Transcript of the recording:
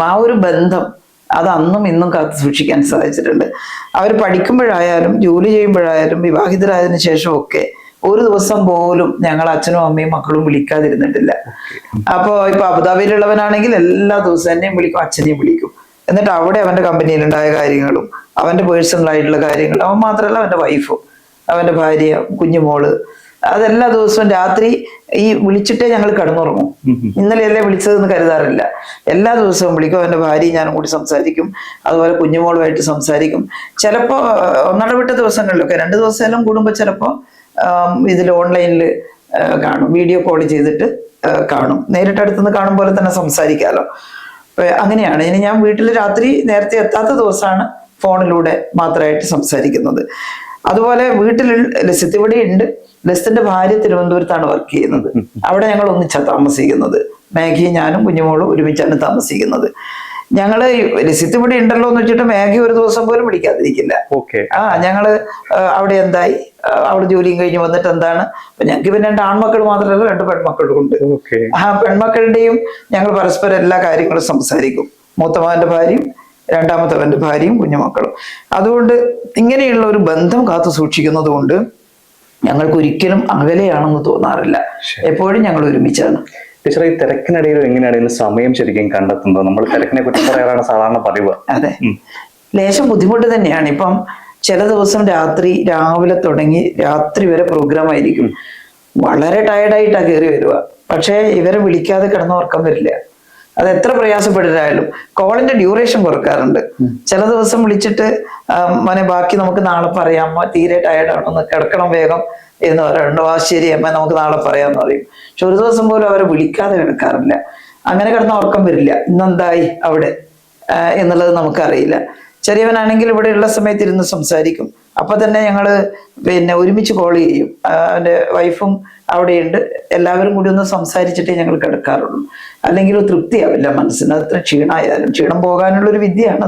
ആ ഒരു ബന്ധം അത് അന്നും ഇന്നും കാത്തു സൂക്ഷിക്കാൻ സാധിച്ചിട്ടുണ്ട്. അവർ പഠിക്കുമ്പോഴായാലും ജോലി ചെയ്യുമ്പോഴായാലും വിവാഹിതരായതിനു ശേഷമൊക്കെ ഒരു ദിവസം പോലും ഞങ്ങൾ അച്ഛനും അമ്മയും മക്കളും വിളിക്കാതിരുന്നിട്ടില്ല. അപ്പോ ഇപ്പൊ അബുദാബിയിലുള്ളവനാണെങ്കിൽ എല്ലാ ദിവസവും എന്നെയും വിളിക്കും, അച്ഛനെയും വിളിക്കും. എന്നിട്ട് അവിടെ അവന്റെ കമ്പനിയിലുണ്ടായ കാര്യങ്ങളും അവന്റെ പേഴ്സണൽ ആയിട്ടുള്ള കാര്യങ്ങളും, അവൻ മാത്രമല്ല അവന്റെ വൈഫും അവന്റെ ഭാര്യ കുഞ്ഞുമോള്, അതെല്ലാ ദിവസവും രാത്രി ഈ വിളിച്ചിട്ടേ ഞങ്ങൾ കിടന്നുറങ്ങും. ഇന്നലെയല്ലേ വിളിച്ചതെന്ന് കരുതാറില്ല. എല്ലാ ദിവസവും വിളിക്കും. അവന്റെ ഭാര്യയും ഞാനും കൂടി സംസാരിക്കും, അതുപോലെ കുഞ്ഞുമോളുമായിട്ട് സംസാരിക്കും. ചിലപ്പോ ഒന്നിടവിട്ട ദിവസങ്ങളിലൊക്കെ 2 ദിവസം എല്ലാം കൂടുമ്പോ ചിലപ്പോ ഇതിൽ ഓൺലൈനിൽ കാണും, വീഡിയോ കോൾ ചെയ്തിട്ട് കാണും. നേരിട്ട് അടുത്തുനിന്ന് കാണും പോലെ തന്നെ സംസാരിക്കാമല്ലോ. അങ്ങനെയാണ്. ഇനി ഞാൻ വീട്ടിൽ രാത്രി നേരത്തെ എത്താത്ത ദിവസമാണ് ഫോണിലൂടെ മാത്രമായിട്ട് സംസാരിക്കുന്നത്. അതുപോലെ വീട്ടിൽ ലസിത്ത് ഇവിടെ ഉണ്ട്. ലസിത്തിന്റെ ഭാര്യ തിരുവനന്തപുരത്താണ് വർക്ക് ചെയ്യുന്നത്. അവിടെ ഞങ്ങൾ ഒന്നിച്ചാണ് താമസിക്കുന്നത്. മാഗി ഞാനും കുഞ്ഞുമോളും ഒരുമിച്ചാണ് താമസിക്കുന്നത്. ഞങ്ങള് ലസിത്ത് ഇവിടെ ഉണ്ടല്ലോ എന്ന് വെച്ചിട്ട് മാഗി ഒരു ദിവസം പോലും വിളിക്കാതിരിക്കില്ല. ഞങ്ങള് അവിടെ എന്തായി, അവിടെ ജോലിയും കഴിഞ്ഞ് വന്നിട്ട് എന്താണ്. അപ്പൊ ഞങ്ങൾക്ക് പിന്നെ 2 ആൺമക്കൾ മാത്രമല്ല 2 പെൺമക്കളും ഉണ്ട്. ആ പെൺമക്കളുടെയും ഞങ്ങൾ പരസ്പരം എല്ലാ കാര്യങ്ങളും സംസാരിക്കും. മൂത്തമാവന്റെ ഭാര്യയും രണ്ടാമത്തവന്റെ ഭാര്യയും കുഞ്ഞുമക്കളും. അതുകൊണ്ട് ഇങ്ങനെയുള്ള ഒരു ബന്ധം കാത്തു സൂക്ഷിക്കുന്നത് കൊണ്ട് ഞങ്ങൾക്ക് ഒരിക്കലും അകലെയാണെന്ന് തോന്നാറില്ല. എപ്പോഴും ഞങ്ങൾ ഒരുമിച്ചാണ്. ടീച്ചർ, ഈ തിരക്കിനിടയിൽ എങ്ങനെയാണ് സമയം ശരിക്കും കണ്ടെത്തുന്നത്? നമ്മൾ തിരക്കിനെ കുറിച്ച് പറയാറാണ് സാധാരണ പതിവ്. അതെ, ലേശം ബുദ്ധിമുട്ട് തന്നെയാണ്. ഇപ്പം ചില ദിവസം രാവിലെ തുടങ്ങി രാത്രി വരെ പ്രോഗ്രാം ആയിരിക്കും. വളരെ ടയർഡായിട്ടാ കയറി വരിക. പക്ഷേ ഇവരെ വിളിക്കാതെ കിടന്നുറക്കം വരില്ല. അത് എത്ര പ്രയാസപ്പെട്ടിട്ടായാലും കോളിന്റെ ഡ്യൂറേഷൻ കുറക്കാറുണ്ട്. ചില ദിവസം വിളിച്ചിട്ട് മോനെ ബാക്കി നമുക്ക് നാളെ പറയാം, തീരെ ടയർഡാണോ, കിടക്കണം വേഗം എന്ന് പറയാറുണ്ട്. ശരി അമ്മ നമുക്ക് നാളെ പറയാന്ന് പറയും. പക്ഷെ ഒരു ദിവസം പോലും അവരെ വിളിക്കാതെ കിടക്കാറില്ല. അങ്ങനെ കിടന്ന ഉറക്കം വരില്ല. ഇന്നെന്തായി അവിടെ എന്നുള്ളത് നമുക്കറിയില്ല. ചെറിയവനാണെങ്കിൽ ഇവിടെയുള്ള സമയത്ത് ഇരുന്ന് സംസാരിക്കും. അപ്പൊ തന്നെ ഞങ്ങള് ഒരുമിച്ച് കോൾ ചെയ്യും. അവന്റെ വൈഫും അവിടെയുണ്ട്. എല്ലാവരും കൂടി ഒന്ന് സംസാരിച്ചിട്ടേ ഞങ്ങൾ കിടക്കാറുള്ളൂ. അല്ലെങ്കിൽ തൃപ്തിയാവില്ല മനസ്സിന്. അത്ര ക്ഷീണമായാലും. ക്ഷീണം പോകാനുള്ള ഒരു വിദ്യയാണത്.